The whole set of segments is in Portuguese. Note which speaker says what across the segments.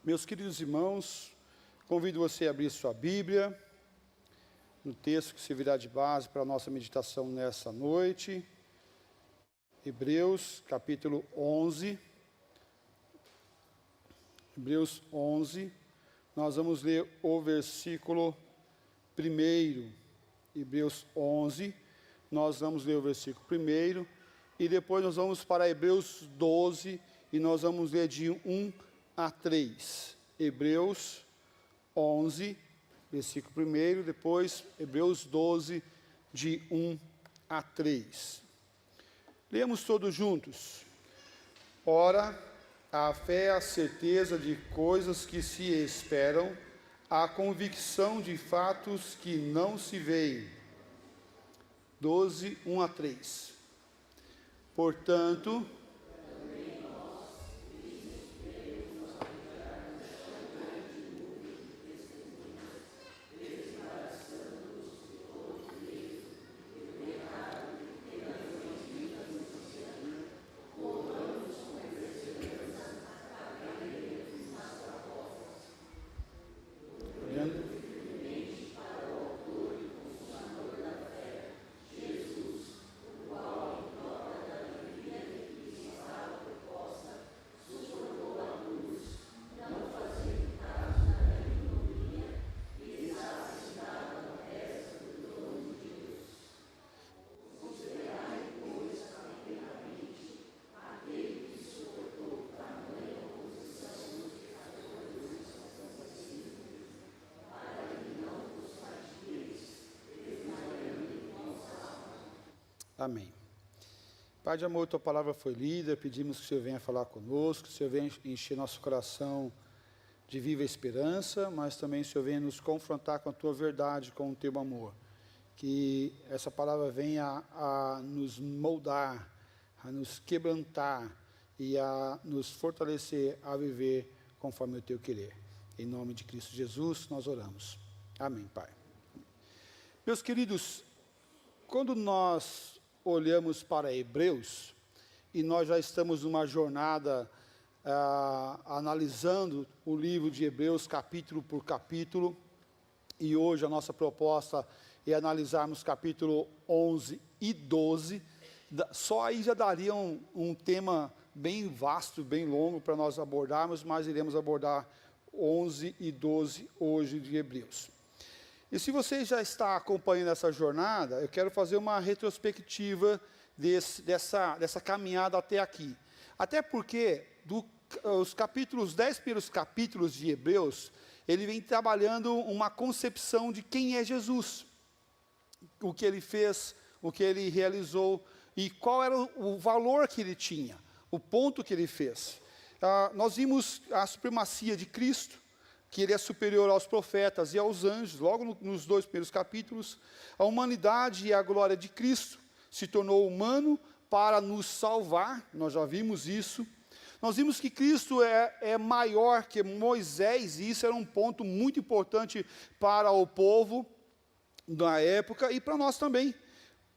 Speaker 1: Meus queridos irmãos, convido você a abrir sua Bíblia, no texto que servirá de base para a nossa meditação nessa noite. Hebreus, capítulo 11. Hebreus 11, nós vamos ler o versículo 1. Hebreus 11, nós vamos ler o versículo 1, e depois nós vamos para Hebreus 12, e nós vamos ler de 1 a 3. Hebreus 11, versículo 1, depois Hebreus 12, de 1 a 3. Lemos todos juntos. Ora, a fé é a certeza de coisas que se esperam, a convicção de fatos que não se veem. 12, 1 a 3. Portanto, amém. Pai de amor, tua palavra foi lida, pedimos que o Senhor venha falar conosco, que o Senhor venha encher nosso coração de viva esperança, mas também o Senhor venha nos confrontar com a tua verdade, com o teu amor. Que essa palavra venha a nos moldar, a nos quebrantar e a nos fortalecer a viver conforme o teu querer. Em nome de Cristo Jesus, nós oramos. Amém, Pai. Meus queridos, quando nós olhamos para Hebreus, e nós já estamos numa jornada analisando o livro de Hebreus capítulo por capítulo, e hoje a nossa proposta é analisarmos capítulo 11 e 12, só aí já daria um tema bem vasto, bem longo para nós abordarmos, mas iremos abordar 11 e 12 hoje de Hebreus. E se você já está acompanhando essa jornada, eu quero fazer uma retrospectiva dessa caminhada até aqui. Até porque, os 10 primeiros capítulos de Hebreus, ele vem trabalhando uma concepção de quem é Jesus, o que ele fez, o que ele realizou, e qual era o valor que ele tinha, o ponto que ele fez. Nós vimos a supremacia de Cristo, que ele é superior aos profetas e aos anjos, logo nos 2 primeiros capítulos. A humanidade e a glória de Cristo se tornou humano para nos salvar, nós já vimos isso. Nós vimos que Cristo é maior que Moisés, e isso era um ponto muito importante para o povo da época e para nós também.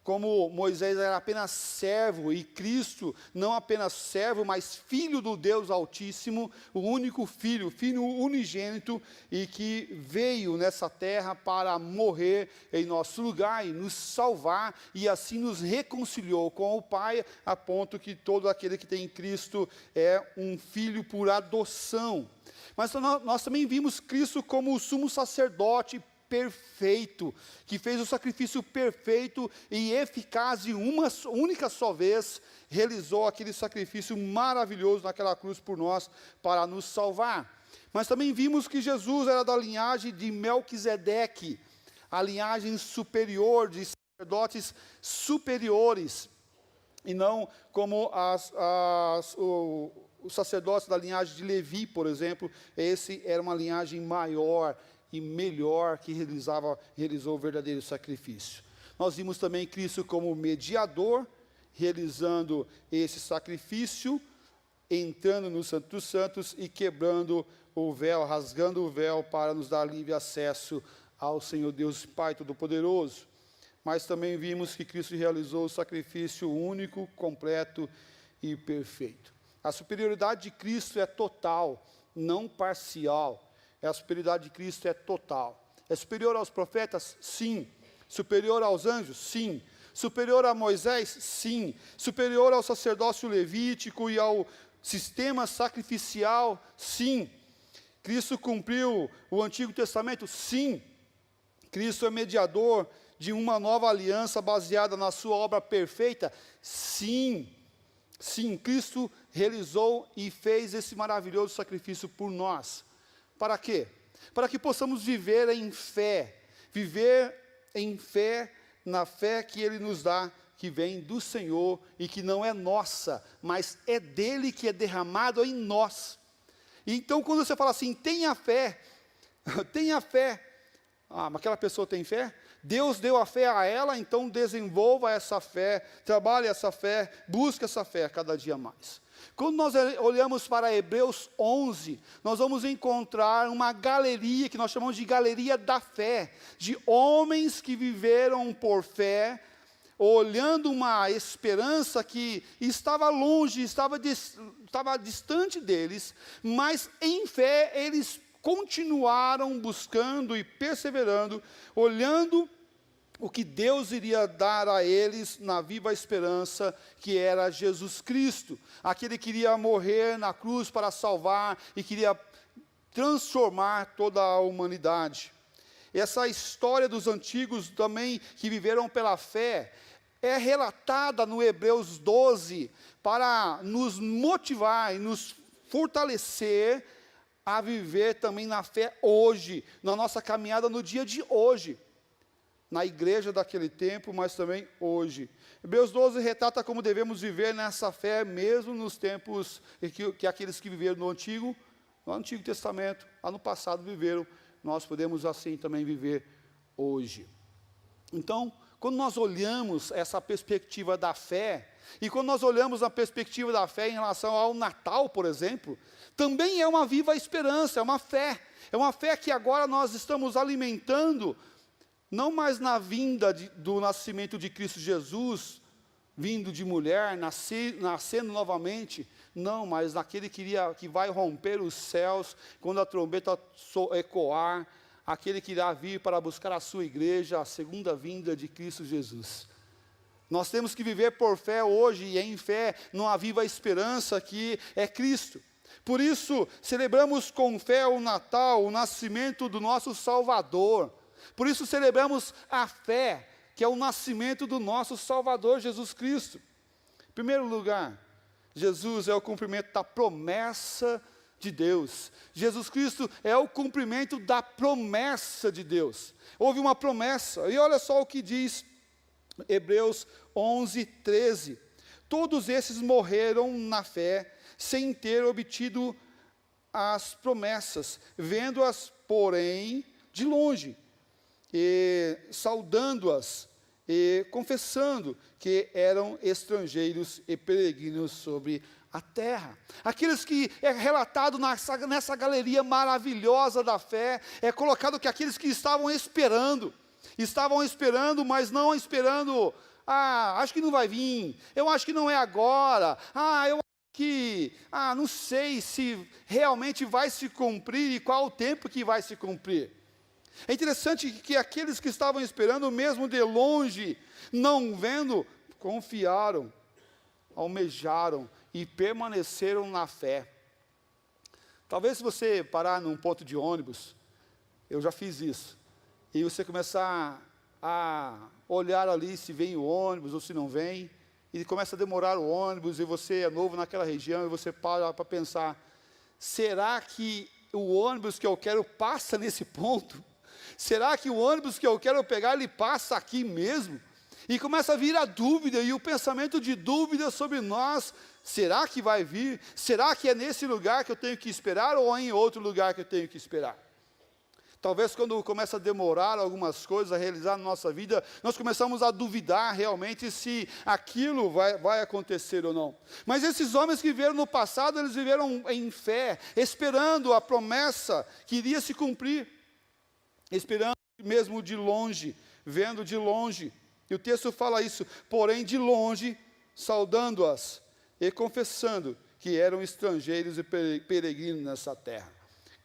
Speaker 1: Como Moisés era apenas servo e Cristo não apenas servo, mas filho do Deus Altíssimo, o único filho unigênito, e que veio nessa terra para morrer em nosso lugar e nos salvar, e assim nos reconciliou com o Pai, a ponto que todo aquele que tem em Cristo é um filho por adoção. Mas nós também vimos Cristo como o sumo sacerdote perfeito, que fez o sacrifício perfeito e eficaz, e uma única só vez realizou aquele sacrifício maravilhoso naquela cruz por nós, para nos salvar. Mas também vimos que Jesus era da linhagem de Melquisedeque, a linhagem superior, de sacerdotes superiores, e não como os sacerdotes da linhagem de Levi, por exemplo. Esse era uma linhagem maior e melhor, que realizou o verdadeiro sacrifício. Nós vimos também Cristo como mediador, realizando esse sacrifício, entrando no Santo dos Santos e quebrando o véu, rasgando o véu para nos dar livre acesso ao Senhor Deus Pai Todo-Poderoso. Mas também vimos que Cristo realizou o sacrifício único, completo e perfeito. A superioridade de Cristo é total. não parcial. A superioridade de Cristo é total. É superior aos profetas? Sim. Superior aos anjos? Sim. Superior a Moisés? Sim. Superior ao sacerdócio levítico e ao sistema sacrificial? Sim. Cristo cumpriu o Antigo Testamento? Sim. Cristo é mediador de uma nova aliança baseada na sua obra perfeita? Sim. Sim, Cristo realizou e fez esse maravilhoso sacrifício por nós. Para quê? Para que possamos viver em fé, na fé que Ele nos dá, que vem do Senhor e que não é nossa, mas é dEle que é derramado em nós. Então, quando você fala assim, tenha fé, mas aquela pessoa tem fé? Deus deu a fé a ela, então desenvolva essa fé, trabalhe essa fé, busque essa fé cada dia mais. Quando nós olhamos para Hebreus 11, nós vamos encontrar uma galeria, que nós chamamos de galeria da fé, de homens que viveram por fé, olhando uma esperança que estava longe, estava distante deles, mas em fé eles continuaram buscando e perseverando, olhando o que Deus iria dar a eles na viva esperança, que era Jesus Cristo, aquele que iria morrer na cruz para salvar e queria transformar toda a humanidade. Essa história dos antigos também, que viveram pela fé, é relatada no Hebreus 12, para nos motivar e nos fortalecer a viver também na fé hoje, na nossa caminhada no dia de hoje, na igreja daquele tempo, mas também hoje. Hebreus 12 retrata como devemos viver nessa fé, mesmo nos tempos que aqueles que viveram no Antigo Testamento, lá no passado viveram, nós podemos assim também viver hoje. Então, quando nós olhamos essa perspectiva da fé, e quando nós olhamos a perspectiva da fé em relação ao Natal, por exemplo, também é uma viva esperança, é uma fé que agora nós estamos alimentando, não mais na vinda do nascimento de Cristo Jesus, vindo de mulher, nascendo novamente, não, mas naquele que vai romper os céus, quando a trombeta ecoar, aquele que irá vir para buscar a sua igreja, a segunda vinda de Cristo Jesus. Nós temos que viver por fé hoje, e em fé, numa viva esperança que é Cristo. Por isso, celebramos com fé o Natal, o nascimento do nosso Salvador. Por isso, celebramos a fé, que é o nascimento do nosso Salvador, Jesus Cristo. Em primeiro lugar, Jesus é o cumprimento da promessa de Deus. Jesus Cristo é o cumprimento da promessa de Deus. Houve uma promessa, e olha só o que diz Hebreus 11, 13. Todos esses morreram na fé, sem ter obtido as promessas, vendo-as, porém, de longe, e saudando-as, e confessando que eram estrangeiros e peregrinos sobre a terra. Aqueles que é relatado nessa galeria maravilhosa da fé, é colocado que aqueles que estavam esperando, mas não esperando, acho que não vai vir, eu acho que não é agora, eu acho que, não sei se realmente vai se cumprir e qual o tempo que vai se cumprir. É interessante que aqueles que estavam esperando, mesmo de longe, não vendo, confiaram, almejaram e permaneceram na fé. Talvez se você parar num ponto de ônibus, eu já fiz isso, e você começar a olhar ali se vem o ônibus ou se não vem, e começa a demorar o ônibus, e você é novo naquela região, e você para pensar, será que o ônibus que eu quero passa nesse ponto? Será que o ônibus que eu quero pegar, ele passa aqui mesmo? E começa a vir a dúvida, e o pensamento de dúvida sobre nós, será que vai vir? Será que é nesse lugar que eu tenho que esperar, ou é em outro lugar que eu tenho que esperar? Talvez quando começa a demorar algumas coisas a realizar na nossa vida, nós começamos a duvidar realmente se aquilo vai acontecer ou não. Mas esses homens que viveram no passado, eles viveram em fé, esperando a promessa que iria se cumprir, esperando mesmo de longe, vendo de longe. E o texto fala isso, porém de longe, saudando-as e confessando que eram estrangeiros e peregrinos nessa terra.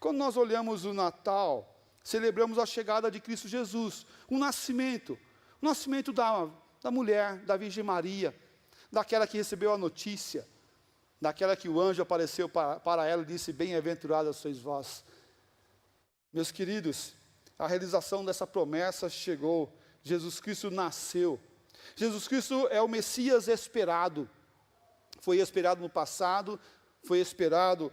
Speaker 1: Quando nós olhamos o Natal, celebramos a chegada de Cristo Jesus, o nascimento da mulher, da Virgem Maria, daquela que recebeu a notícia, daquela que o anjo apareceu para ela e disse: bem-aventurada sois vós. Meus queridos, a realização dessa promessa chegou, Jesus Cristo nasceu. Jesus Cristo é o Messias esperado. Foi esperado no passado, foi esperado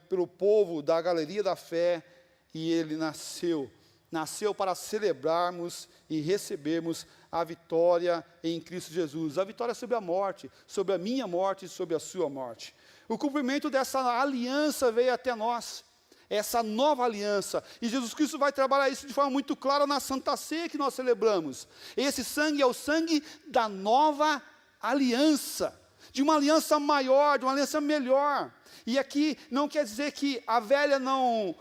Speaker 1: pelo povo da galeria da fé, e ele nasceu. Nasceu para celebrarmos e recebermos a vitória em Cristo Jesus. A vitória sobre a morte, sobre a minha morte e sobre a sua morte. O cumprimento dessa aliança veio até nós. Essa nova aliança, e Jesus Cristo vai trabalhar isso de forma muito clara na Santa Ceia que nós celebramos. Esse sangue é o sangue da nova aliança, de uma aliança maior, de uma aliança melhor. E aqui não quer dizer que a velha não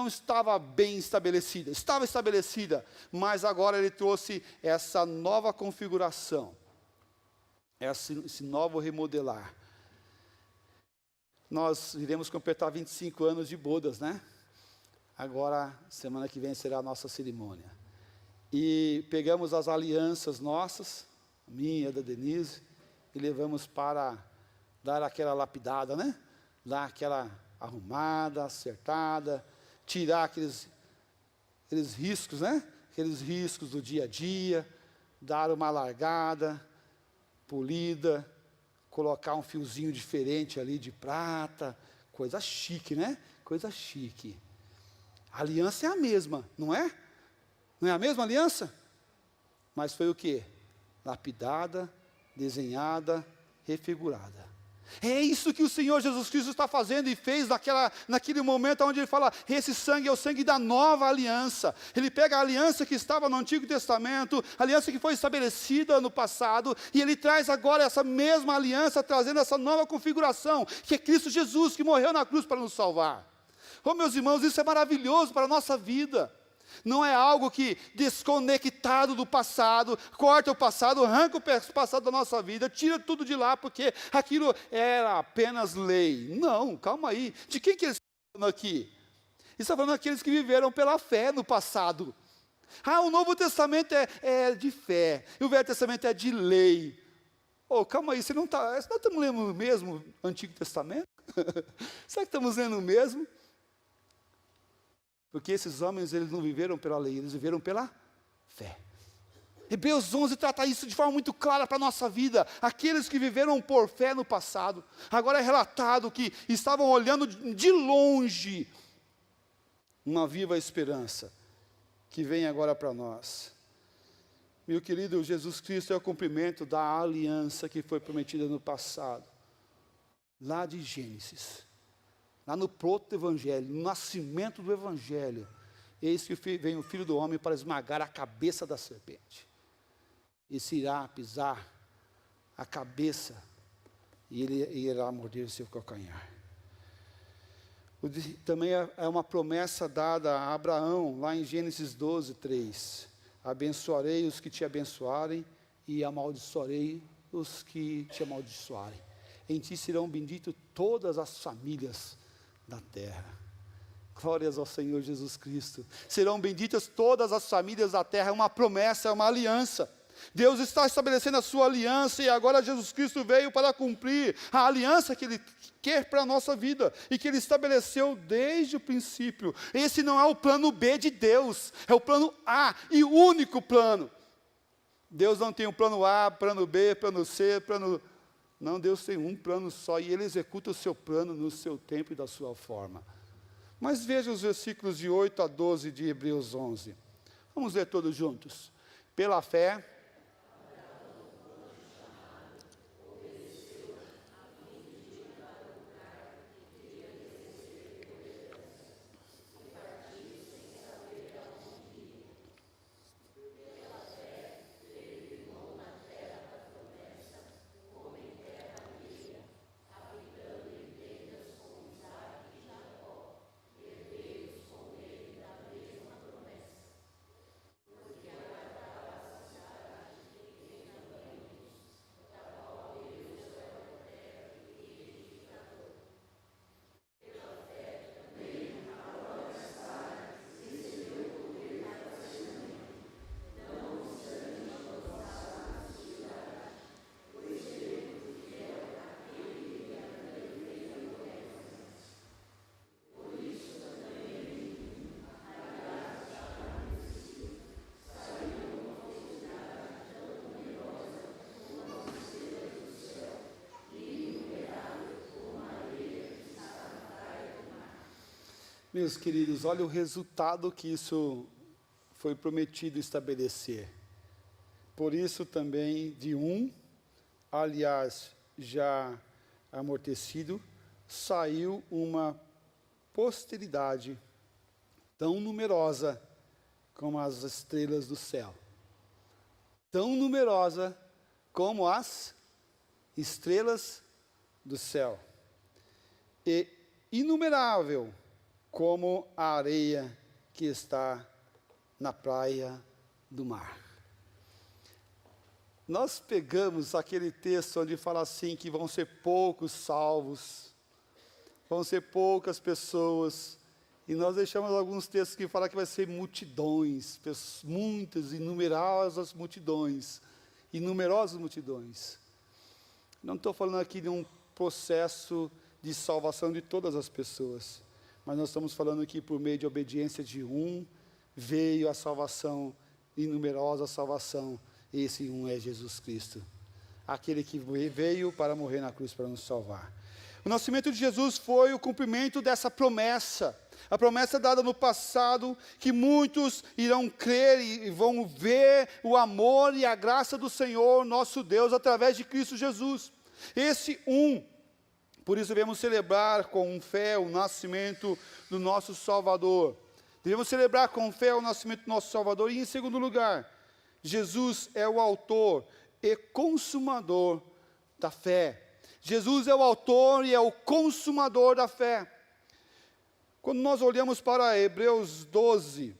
Speaker 1: estava bem estabelecida, estava estabelecida, mas agora ele trouxe essa nova configuração, esse novo remodelar. Nós iremos completar 25 anos de bodas, né? Agora, semana que vem será a nossa cerimônia. E pegamos as alianças nossas, a minha e a da Denise, e levamos para dar aquela lapidada, né? Dar aquela arrumada, acertada, tirar aqueles riscos, né? Aqueles riscos do dia a dia, dar uma largada, polida, colocar um fiozinho diferente ali de prata, coisa chique, né? Coisa chique. A aliança é a mesma, não é? Não é a mesma aliança? Mas foi o quê? Lapidada, desenhada, refigurada. É isso que o Senhor Jesus Cristo está fazendo e fez naquele momento onde ele fala: esse sangue é o sangue da nova aliança. Ele pega a aliança que estava no Antigo Testamento, a aliança que foi estabelecida no passado, e ele traz agora essa mesma aliança, trazendo essa nova configuração, que é Cristo Jesus, que morreu na cruz para nos salvar. Oh, meus irmãos, isso é maravilhoso para a nossa vida. Não é algo que desconectado do passado, corta o passado, arranca o passado da nossa vida, tira tudo de lá, porque aquilo era apenas lei. Não, calma aí. De quem que ele está falando aqui? Ele está falando daqueles que viveram pela fé no passado. O Novo Testamento é de fé, e o Velho Testamento é de lei. Calma aí, nós estamos lendo o mesmo Antigo Testamento? Será que estamos lendo o mesmo? Porque esses homens, eles não viveram pela lei, eles viveram pela fé. Hebreus 11 trata isso de forma muito clara para a nossa vida. Aqueles que viveram por fé no passado, agora é relatado que estavam olhando de longe uma viva esperança que vem agora para nós. Meu querido, Jesus Cristo é o cumprimento da aliança que foi prometida no passado, lá de Gênesis. Lá no proto-evangelho, no nascimento do evangelho, eis que vem o Filho do Homem para esmagar a cabeça da serpente. Esse irá pisar a cabeça e ele irá morder o seu calcanhar. Também é uma promessa dada a Abraão, lá em Gênesis 12, 3. Abençoarei os que te abençoarem e amaldiçoarei os que te amaldiçoarem. Em ti serão benditas todas as famílias da terra. Glórias ao Senhor Jesus Cristo. Serão benditas todas as famílias da terra. É uma promessa, é uma aliança. Deus está estabelecendo a sua aliança, e agora Jesus Cristo veio para cumprir a aliança que Ele quer para a nossa vida, e que Ele estabeleceu desde o princípio. Esse não é o plano B de Deus, é o plano A, e único plano. Deus não tem um plano A, plano B, plano C, plano... Não, Deus tem um plano só, e Ele executa o seu plano no seu tempo e da sua forma. Mas veja os versículos de 8 a 12 de Hebreus 11. Vamos ler todos juntos. Pela fé... Meus queridos, olha o resultado que isso foi prometido estabelecer. Por isso também de um, aliás, já amortecido, saiu uma posteridade tão numerosa como as estrelas do céu. Tão numerosa como as estrelas do céu. E inumerável como a areia que está na praia do mar. Nós pegamos aquele texto onde fala assim que vão ser poucos salvos, vão ser poucas pessoas, e nós deixamos alguns textos que falam que vai ser multidões, muitas, inumerosas multidões, Não estou falando aqui de um processo de salvação de todas as pessoas, mas nós estamos falando que por meio de obediência de um, veio a salvação, inumerosa salvação. Esse um é Jesus Cristo, aquele que veio para morrer na cruz para nos salvar. O nascimento de Jesus foi o cumprimento dessa promessa, a promessa dada no passado, que muitos irão crer e vão ver o amor e a graça do Senhor, nosso Deus, através de Cristo Jesus. Esse um, por isso devemos celebrar com fé o nascimento do nosso Salvador. Devemos celebrar com fé o nascimento do nosso Salvador. E em segundo lugar, Jesus é o autor e consumador da fé. Jesus é o autor e é o consumador da fé. Quando nós olhamos para Hebreus 12,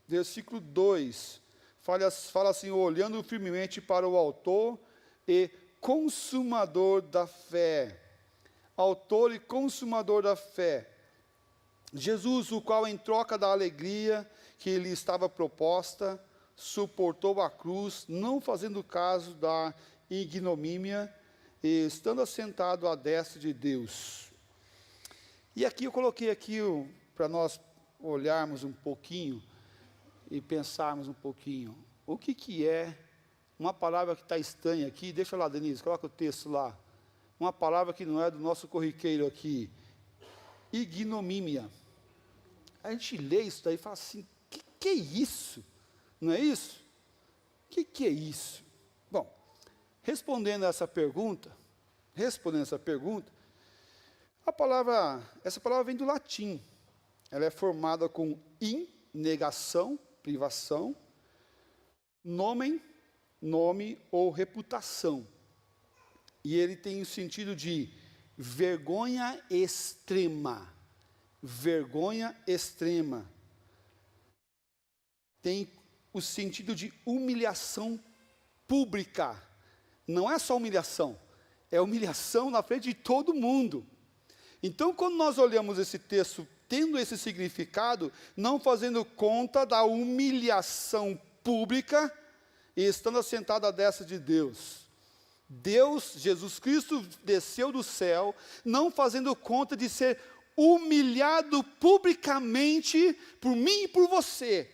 Speaker 1: versículo 2, fala assim: olhando firmemente para o autor e consumador da fé. Autor e consumador da fé. Jesus, o qual em troca da alegria que lhe estava proposta, suportou a cruz, não fazendo caso da ignomínia, e estando assentado à destra de Deus. E aqui eu coloquei aqui para nós olharmos um pouquinho e pensarmos um pouquinho. O que é uma palavra que está estranha aqui? Deixa lá, Denise, coloca o texto lá. Uma palavra que não é do nosso corriqueiro aqui. Ignomínia. A gente lê isso daí e fala assim, que é isso? Não é isso? O que é isso? Bom, respondendo essa pergunta, essa palavra vem do latim. Ela é formada com in, negação, privação, nomen, nome ou reputação. E ele tem o sentido de vergonha extrema. Vergonha extrema. Tem o sentido de humilhação pública. Não é só humilhação, é humilhação na frente de todo mundo. Então, quando nós olhamos esse texto tendo esse significado, não fazendo conta da humilhação pública, e estando assentado à destra de Deus. Deus, Jesus Cristo, desceu do céu, não fazendo conta de ser humilhado publicamente por mim e por você.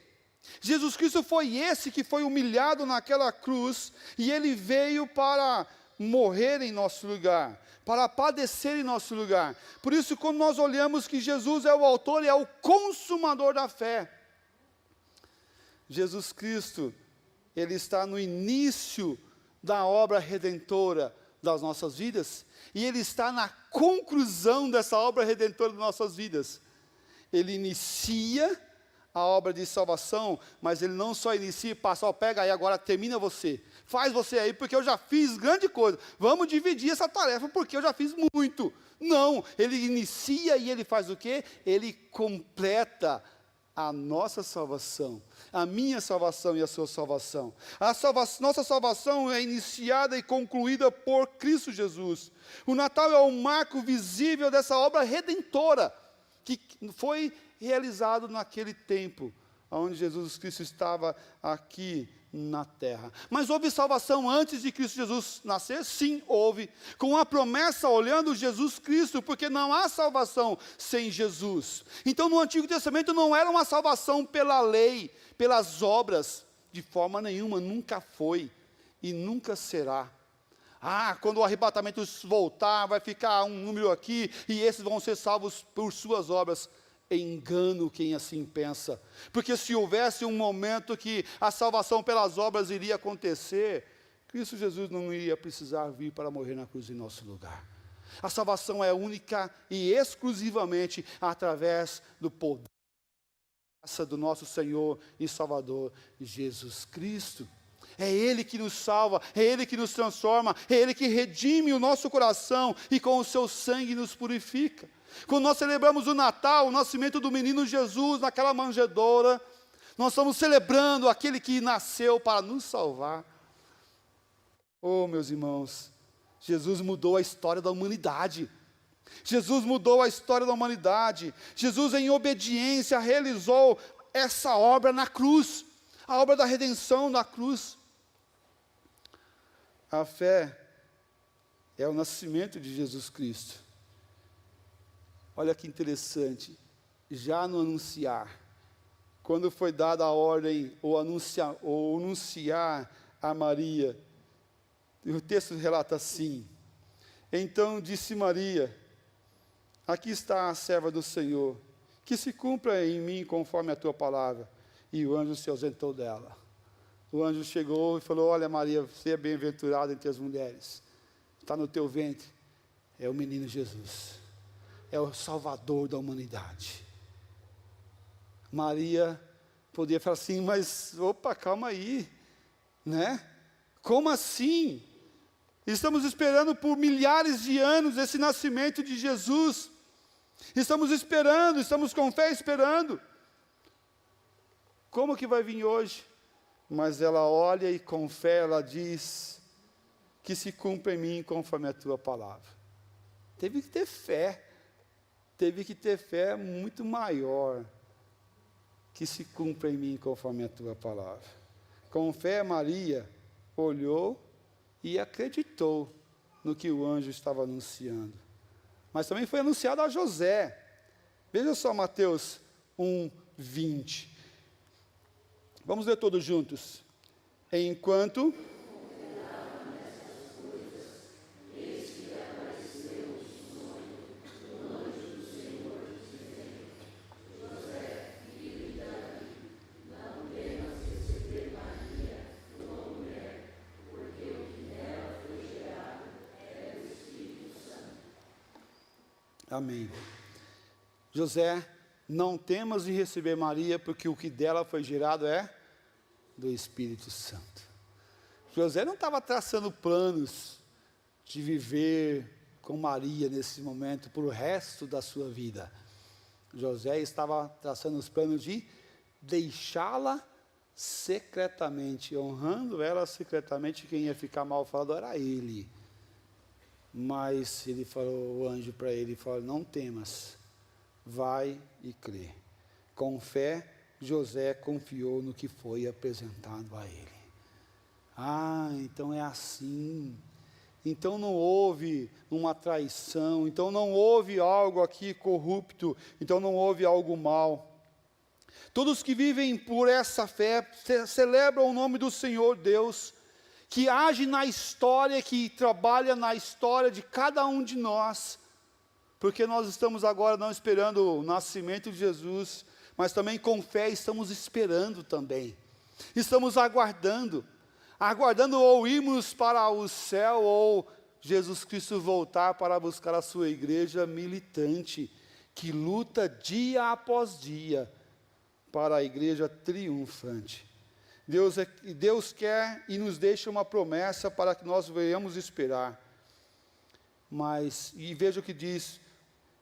Speaker 1: Jesus Cristo foi esse que foi humilhado naquela cruz, e Ele veio para morrer em nosso lugar, para padecer em nosso lugar. Por isso, quando nós olhamos que Jesus é o autor e é o consumador da fé, Jesus Cristo, Ele está no início da obra redentora das nossas vidas, e Ele está na conclusão dessa obra redentora das nossas vidas. Ele inicia a obra de salvação, mas Ele não só inicia e passa, pega aí agora, termina você, faz você aí, porque eu já fiz grande coisa, vamos dividir essa tarefa, porque eu já fiz muito. Não, Ele inicia e Ele faz o quê? Ele completa a nossa salvação, a minha salvação e a sua salvação. Nossa salvação é iniciada e concluída por Cristo Jesus. O Natal é o marco visível dessa obra redentora, que foi realizado naquele tempo, onde Jesus Cristo estava aqui na terra. Mas houve salvação antes de Cristo Jesus nascer? Sim, houve. Com a promessa, olhando Jesus Cristo, porque não há salvação sem Jesus. Então, no Antigo Testamento não era uma salvação pela lei, pelas obras, de forma nenhuma, nunca foi e nunca será. Quando o arrebatamento voltar, vai ficar um número aqui, e esses vão ser salvos por suas obras. engano quem assim pensa, porque se houvesse um momento que a salvação pelas obras iria acontecer, Cristo Jesus não iria precisar vir para morrer na cruz em nosso lugar. A salvação é única e exclusivamente através do poder do nosso Senhor e Salvador Jesus Cristo. É Ele que nos salva, é Ele que nos transforma, é Ele que redime o nosso coração e com o seu sangue nos purifica. Quando nós celebramos o Natal, o nascimento do menino Jesus naquela manjedoura, nós estamos celebrando aquele que nasceu para nos salvar. Oh, meus irmãos, Jesus mudou a história da humanidade. Jesus mudou a história da humanidade. Jesus, em obediência, realizou essa obra na cruz, a obra da redenção na cruz. A fé é o nascimento de Jesus Cristo. Olha que interessante, já no anunciar, quando foi dada a ordem, ou anunciar a Maria, o texto relata assim: então disse Maria, aqui está a serva do Senhor, que se cumpra em mim conforme a tua palavra. E o anjo se ausentou dela. O anjo chegou e falou: olha Maria, você é bem-aventurada entre as mulheres, está no teu ventre, é o menino Jesus, é o Salvador da humanidade. Maria podia falar assim, mas, opa, calma aí, né? Como assim? Estamos esperando por milhares de anos esse nascimento de Jesus. Estamos esperando, estamos com fé esperando. Como que vai vir hoje? Mas ela olha e com fé ela diz, que se cumpra em mim conforme a tua palavra. Teve que ter fé muito maior, que se cumpra em mim conforme a tua palavra. Com fé Maria olhou e acreditou no que o anjo estava anunciando. Mas também foi anunciado a José. Veja só Mateus 1:20. Vamos ler todos juntos. Enquanto Amém. José, não temas em receber Maria, porque o que dela foi gerado é do Espírito Santo. José não estava traçando planos de viver com Maria nesse momento, para o resto da sua vida. José estava traçando os planos de deixá-la secretamente, honrando ela secretamente. Quem ia ficar mal falado era ele. Mas ele falou, o anjo para ele, falou: não temas, vai e crê. Com fé, José confiou no que foi apresentado a ele. Ah, então é assim. Então não houve uma traição, então não houve algo aqui corrupto, então não houve algo mal. Todos que vivem por essa fé celebram o nome do Senhor Deus, que age na história, que trabalha na história de cada um de nós, porque nós estamos agora não esperando o nascimento de Jesus, mas também com fé estamos esperando também, estamos aguardando ou irmos para o céu, ou Jesus Cristo voltar para buscar a sua igreja militante, que luta dia após dia, para a igreja triunfante. Deus quer e nos deixa uma promessa para que nós venhamos esperar. E veja o que diz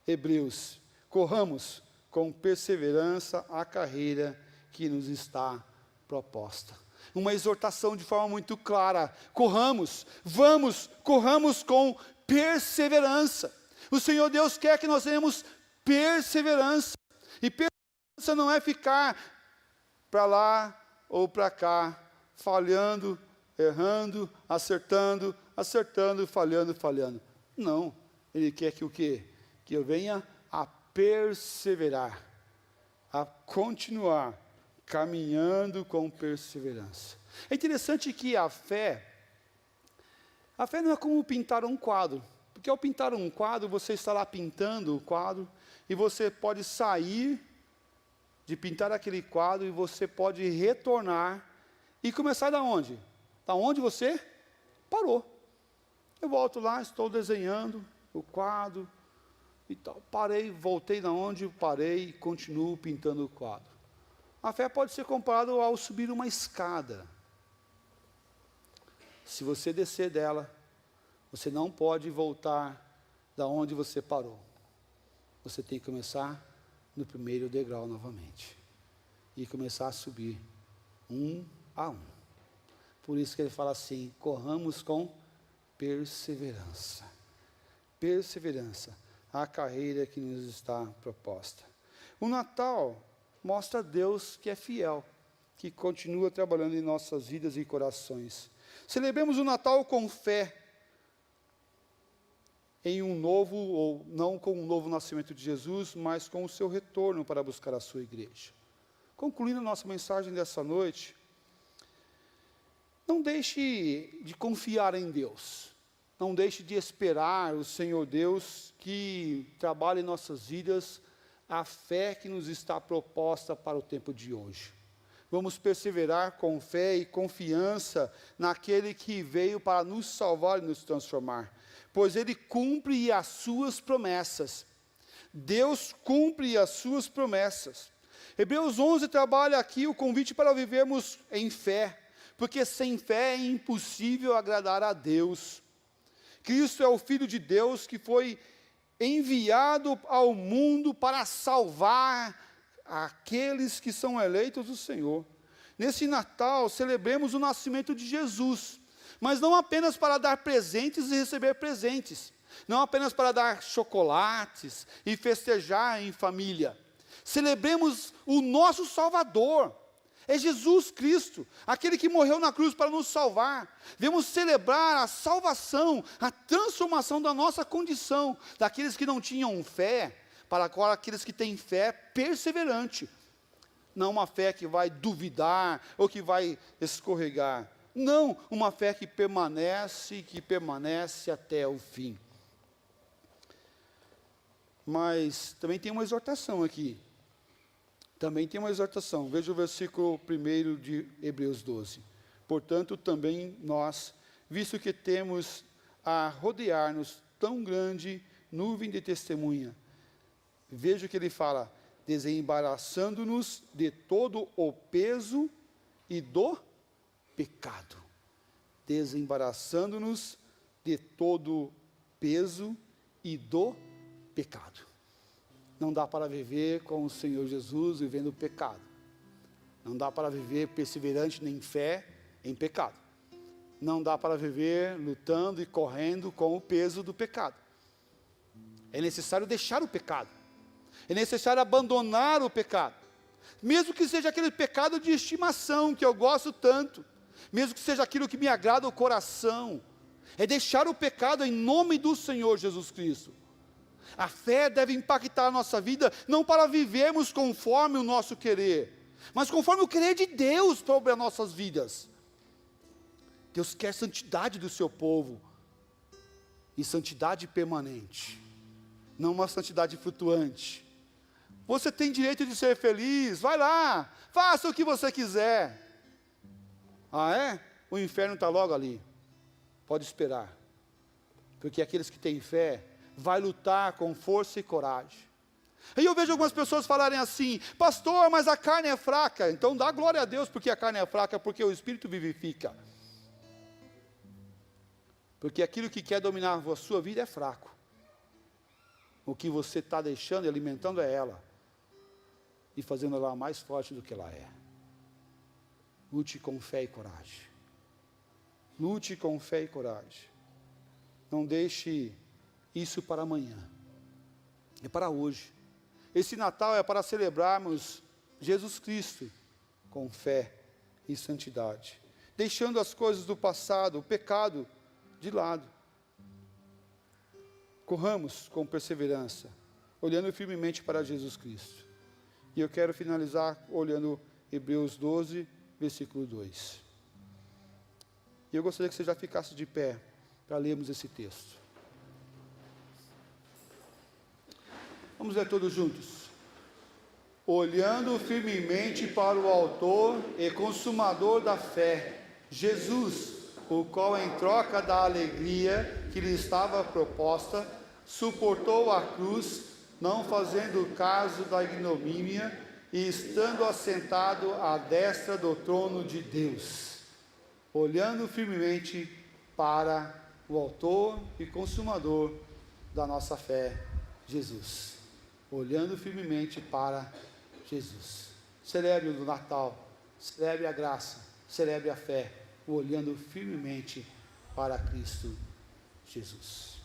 Speaker 1: Hebreus: corramos com perseverança a carreira que nos está proposta. Uma exortação de forma muito clara: corramos com perseverança. O Senhor Deus quer que nós tenhamos perseverança, e perseverança não é ficar para lá ou para cá, falhando, errando, acertando, falhando. Não, Ele quer que o quê? Que eu venha a perseverar, a continuar caminhando com perseverança. É interessante que a fé não é como pintar um quadro, porque ao pintar um quadro, você está lá pintando o quadro, e você pode sair de pintar aquele quadro e você pode retornar e começar da onde? Da onde você parou. Eu volto lá, estou desenhando o quadro e tal. Parei, voltei da onde eu parei e continuo pintando o quadro. A fé pode ser comparada ao subir uma escada. Se você descer dela, você não pode voltar da onde você parou. Você tem que começar no primeiro degrau novamente. E começar a subir, um a um. Por isso que ele fala assim, corramos com perseverança. Perseverança, a carreira que nos está proposta. O Natal mostra Deus que é fiel, que continua trabalhando em nossas vidas e corações. Celebremos o Natal com fé, em um novo, ou não com um novo nascimento de Jesus, mas com o seu retorno para buscar a sua igreja. Concluindo a nossa mensagem dessa noite, não deixe de confiar em Deus, não deixe de esperar o Senhor Deus que trabalhe em nossas vidas a fé que nos está proposta para o tempo de hoje. Vamos perseverar com fé e confiança naquele que veio para nos salvar e nos transformar, pois Ele cumpre as suas promessas. Deus cumpre as suas promessas. Hebreus 11 trabalha aqui o convite para vivermos em fé, porque sem fé é impossível agradar a Deus. Cristo é o Filho de Deus que foi enviado ao mundo para salvar aqueles que são eleitos do Senhor. Nesse Natal, celebremos o nascimento de Jesus, mas não apenas para dar presentes e receber presentes, não apenas para dar chocolates e festejar em família. Celebremos o nosso Salvador, é Jesus Cristo, aquele que morreu na cruz para nos salvar. Devemos celebrar a salvação, a transformação da nossa condição, daqueles que não tinham fé, para agora aqueles que têm fé perseverante. Não uma fé que vai duvidar, ou que vai escorregar. Não, uma fé que permanece até o fim. Mas também tem uma exortação aqui. Também tem uma exortação. Veja o versículo 1 de Hebreus 12. Portanto, também nós, visto que temos a rodear-nos tão grande nuvem de testemunha, veja o que ele fala, desembaraçando-nos de todo o peso e do pecado. Desembaraçando-nos de todo peso e do pecado. Não dá para viver com o Senhor Jesus vivendo o pecado. Não dá para viver perseverante nem fé em pecado. Não dá para viver lutando e correndo com o peso do pecado. É necessário deixar o pecado. É necessário abandonar o pecado. Mesmo que seja aquele pecado de estimação que eu gosto tanto. Mesmo que seja aquilo que me agrada o coração. É deixar o pecado em nome do Senhor Jesus Cristo. A fé deve impactar a nossa vida, não para vivermos conforme o nosso querer, mas conforme o querer de Deus sobre as nossas vidas. Deus quer santidade do seu povo, e santidade permanente, não uma santidade flutuante. Você tem direito de ser feliz, vai lá, faça o que você quiser. Ah é? O inferno está logo ali, pode esperar, porque aqueles que têm fé, vai lutar com força e coragem. Aí eu vejo algumas pessoas falarem assim, pastor, mas a carne é fraca. Então dá glória a Deus porque a carne é fraca, porque o Espírito vivifica. Porque aquilo que quer dominar a sua vida é fraco. O que você está deixando e alimentando é ela. E fazendo ela mais forte do que ela é. Lute com fé e coragem. Lute com fé e coragem. Não deixe isso para amanhã, é para hoje. Esse Natal é para celebrarmos Jesus Cristo com fé e santidade, deixando as coisas do passado, o pecado, de lado. Corramos com perseverança, olhando firmemente para Jesus Cristo. E eu quero finalizar olhando Hebreus 12, versículo 2. E eu gostaria que você já ficasse de pé para lermos esse texto. Vamos ler todos juntos. Olhando firmemente para o autor e consumador da fé, Jesus, o qual em troca da alegria que lhe estava proposta, suportou a cruz, não fazendo caso da ignomínia, e estando assentado à destra do trono de Deus. Olhando firmemente para o autor e consumador da nossa fé, Jesus. Olhando firmemente para Jesus. Celebre o Natal, celebre a graça, celebre a fé, olhando firmemente para Cristo Jesus.